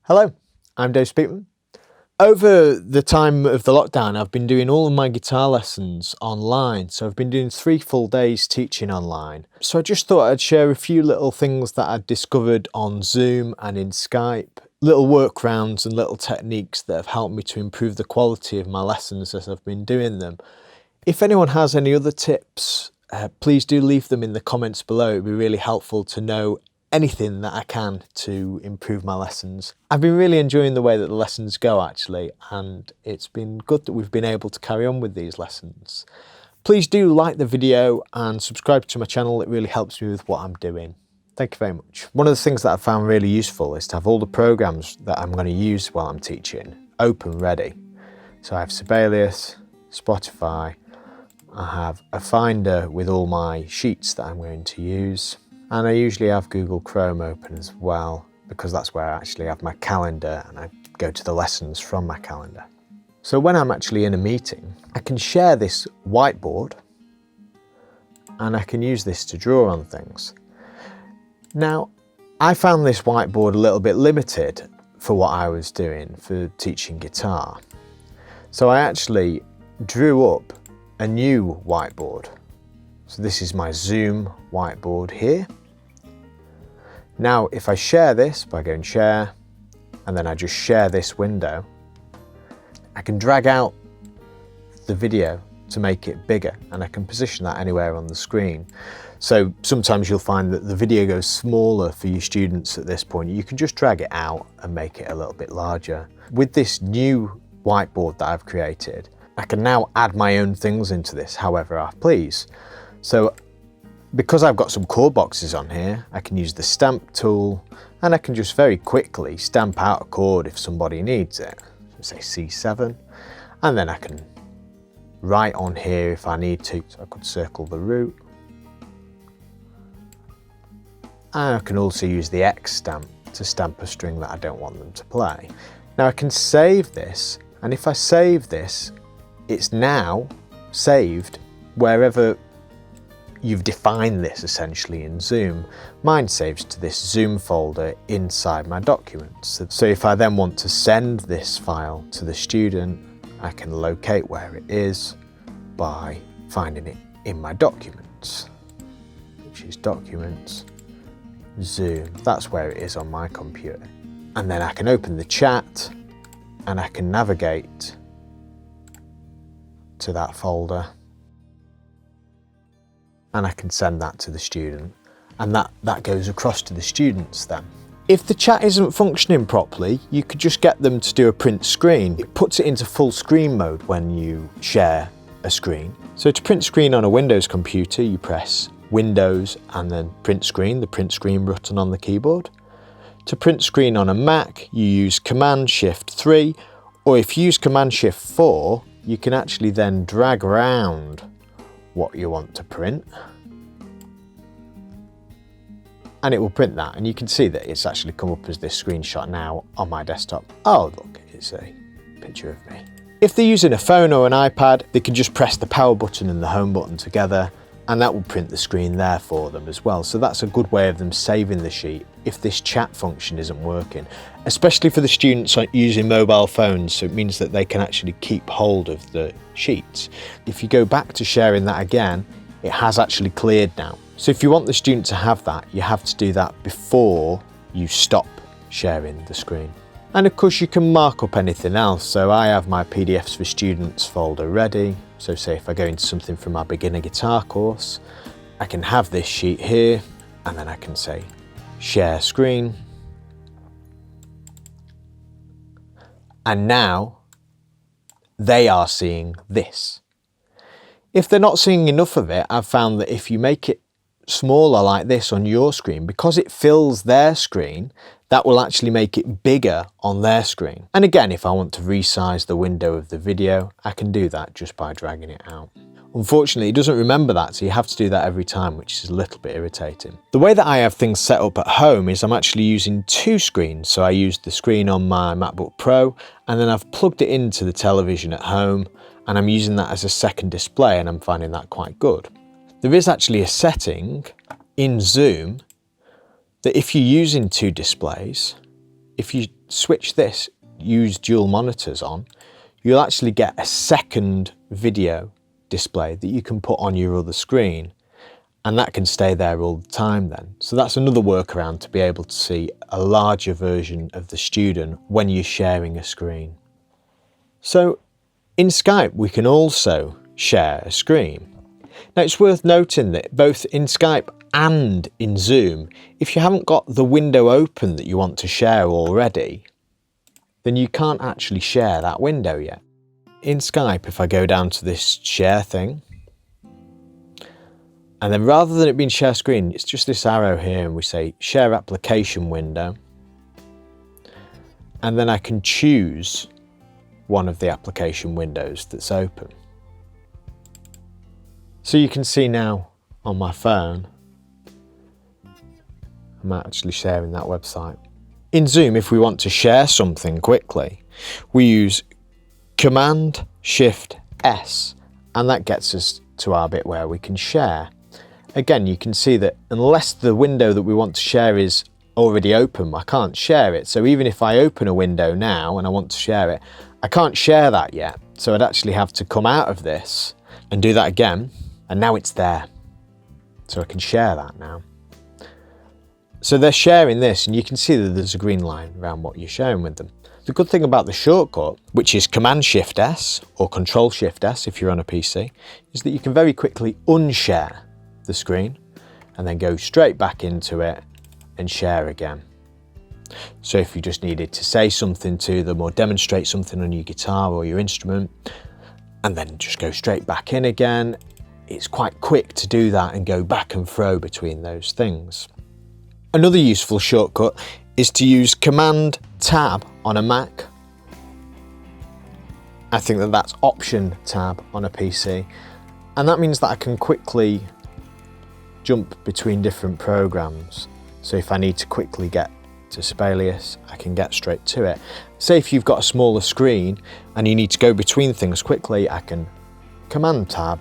Hello, I'm Dave Speakman. Over the time of the lockdown, I've been doing all of my guitar lessons online. So I've been doing 3 full days teaching online. So I just thought I'd share a few little things that I'd discovered on Zoom and in Skype, little workarounds and little techniques that have helped me to improve the quality of my lessons as I've been doing them. If anyone has any other tips, please do leave them in the comments below. It'd be really helpful to know anything that I can to improve my lessons. I've been really enjoying the way that the lessons go actually, and it's been good that we've been able to carry on with these lessons. Please do like the video and subscribe to my channel. It really helps me with what I'm doing. Thank you very much. One of the things that I've found really useful is to have all the programs that I'm going to use while I'm teaching open ready. So I have Sibelius, Spotify, I have a Finder with all my sheets that I'm going to use. And I usually have Google Chrome open as well, because that's where I actually have my calendar and I go to the lessons from my calendar. So when I'm actually in a meeting, I can share this whiteboard and I can use this to draw on things. Now, I found this whiteboard a little bit limited for what I was doing for teaching guitar. So I actually drew up a new whiteboard. So this is my Zoom whiteboard here. Now, if I share this by going share, and then I just share this window, I can drag out the video to make it bigger, and I can position that anywhere on the screen. So sometimes you'll find that the video goes smaller for your students at this point. You can just drag it out and make it a little bit larger. With this new whiteboard that I've created, I can now add my own things into this however I please. So because I've got some chord boxes on here, I can use the stamp tool and I can just very quickly stamp out a chord if somebody needs it. So say C7, and then I can write on here if I need to. So I could circle the root. And I can also use the X stamp to stamp a string that I don't want them to play. Now I can save this, and if I save this, it's now saved wherever you've defined this essentially in Zoom. Mine saves to this Zoom folder inside my documents. So if I then want to send this file to the student, I can locate where it is by finding it in my documents, which is Documents, Zoom. That's where it is on my computer. And then I can open the chat and I can navigate to that folder. And I can send that to the student, and that goes across to the students then. If the chat isn't functioning properly, you could just get them to do a print screen. It puts it into full screen mode when you share a screen. So to print screen on a Windows computer, you press Windows and then print screen, the print screen button on the keyboard. To print screen on a Mac, you use Command-Shift-3, or if you use Command-Shift-4, you can actually then drag around what you want to print, and it will print that, and you can see that it's actually come up as this screenshot now on my desktop. Oh look, it's a picture of me. If they're using a phone or an iPad, they can just press the power button and the home button together, and that will print the screen there for them as well. So that's a good way of them saving the sheet if this chat function isn't working, especially for the students using mobile phones. So it means that they can actually keep hold of the sheets. If you go back to sharing that again, it has actually cleared now. So if you want the student to have that, you have to do that before you stop sharing the screen. And of course you can mark up anything else. So I have my PDFs for students folder ready. So say if I go into something from my beginner guitar course, I can have this sheet here, and then I can say share screen. And now they are seeing this. If they're not seeing enough of it, I've found that if you make it smaller like this on your screen, because it fills their screen, that will actually make it bigger on their screen. And again, if I want to resize the window of the video, I can do that just by dragging it out. Unfortunately, it doesn't remember that, so you have to do that every time, which is a little bit irritating. The way that I have things set up at home is I'm actually using 2 screens. So I use the screen on my MacBook Pro, and then I've plugged it into the television at home, and I'm using that as a second display, and I'm finding that quite good. There is actually a setting in Zoom that if you're using 2 displays, if you switch this, use dual monitors on, you'll actually get a second video display that you can put on your other screen, and that can stay there all the time then. So that's another workaround to be able to see a larger version of the student when you're sharing a screen. So in Skype, we can also share a screen. Now it's worth noting that both in Skype and in Zoom, if you haven't got the window open that you want to share already, then you can't actually share that window yet. In Skype, if I go down to this share thing, and then rather than it being share screen, it's just this arrow here and we say share application window. And then I can choose one of the application windows that's open. So you can see now on my phone, I'm actually sharing that website. In Zoom, if we want to share something quickly, we use Command-Shift-S, and that gets us to our bit where we can share. Again, you can see that unless the window that we want to share is already open, I can't share it. So even if I open a window now and I want to share it, I can't share that yet. So I'd actually have to come out of this and do that again, and now it's there. So I can share that now. So they're sharing this, and you can see that there's a green line around what you're sharing with them. The good thing about the shortcut, which is Command-Shift-S or Control-Shift-S if you're on a PC, is that you can very quickly unshare the screen and then go straight back into it and share again. So if you just needed to say something to them or demonstrate something on your guitar or your instrument, and then just go straight back in again, it's quite quick to do that and go back and fro between those things. Another useful shortcut is to use Command Tab on a Mac. I think that that's Option Tab on a PC, and that means that I can quickly jump between different programs. So if I need to quickly get to Sibelius, I can get straight to it. Say if you've got a smaller screen and you need to go between things quickly, I can Command Tab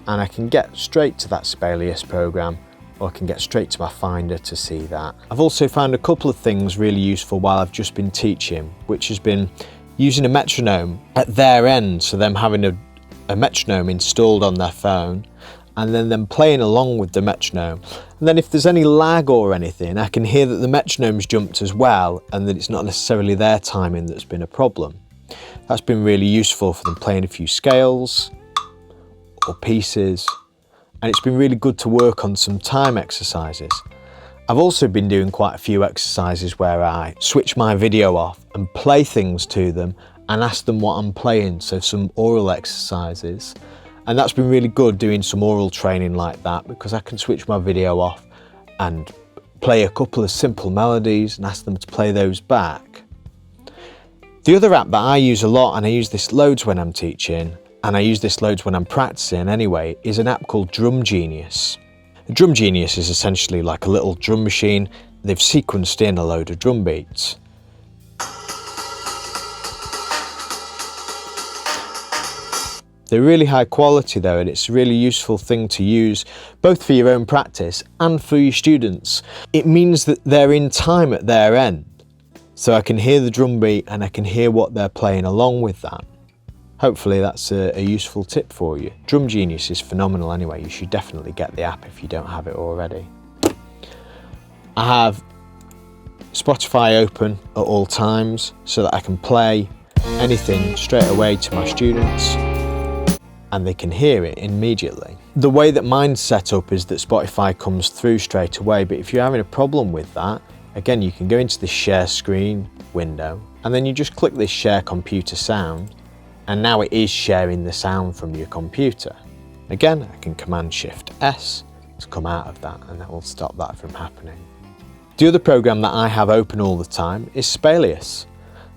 and I can get straight to that Sibelius program, or I can get straight to my Finder to see that. I've also found a couple of things really useful while I've just been teaching, which has been using a metronome at their end, so them having a metronome installed on their phone, and then them playing along with the metronome. And then if there's any lag or anything, I can hear that the metronome's jumped as well, and that it's not necessarily their timing that's been a problem. That's been really useful for them playing a few scales or pieces, and it's been really good to work on some time exercises. I've also been doing quite a few exercises where I switch my video off and play things to them and ask them what I'm playing, so some oral exercises. And that's been really good doing some oral training like that, because I can switch my video off and play a couple of simple melodies and ask them to play those back. The other app that I use a lot, and I use this loads when I'm teaching, and I use this loads when I'm practicing anyway, is an app called Drum Genius. A Drum Genius is essentially like a little drum machine. They've sequenced in a load of drum beats. They're really high quality though, and it's a really useful thing to use both for your own practice and for your students. It means that they're in time at their end, so I can hear the drum beat and I can hear what they're playing along with that. Hopefully that's a useful tip for you. Drum Genius is phenomenal anyway. You should definitely get the app if you don't have it already. I have Spotify open at all times so that I can play anything straight away to my students and they can hear it immediately. The way that mine's set up is that Spotify comes through straight away, but if you're having a problem with that, again, you can go into the share screen window and then you just click this share computer sound, and now it is sharing the sound from your computer. Again, I can Command-Shift-S to come out of that, and that will stop that from happening. The other program that I have open all the time is Sibelius.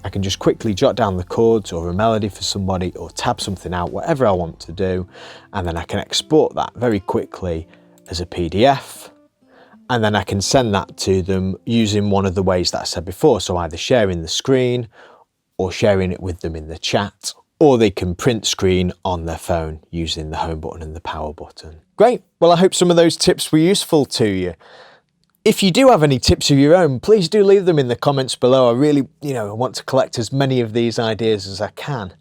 I can just quickly jot down the chords or a melody for somebody, or tab something out, whatever I want to do, and then I can export that very quickly as a PDF, and then I can send that to them using one of the ways that I said before, so either sharing the screen or sharing it with them in the chat, or they can print screen on their phone using the home button and the power button. Great, well I hope some of those tips were useful to you. If you do have any tips of your own, please do leave them in the comments below. I really, I want to collect as many of these ideas as I can.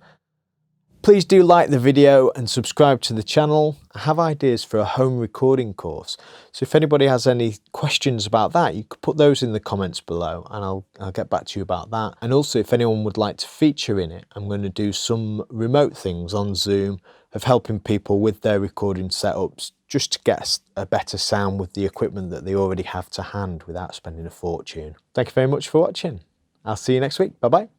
Please do like the video and subscribe to the channel. I have ideas for a home recording course. So if anybody has any questions about that, you could put those in the comments below and I'll get back to you about that. And also if anyone would like to feature in it, I'm going to do some remote things on Zoom of helping people with their recording setups just to get a better sound with the equipment that they already have to hand without spending a fortune. Thank you very much for watching. I'll see you next week. Bye bye.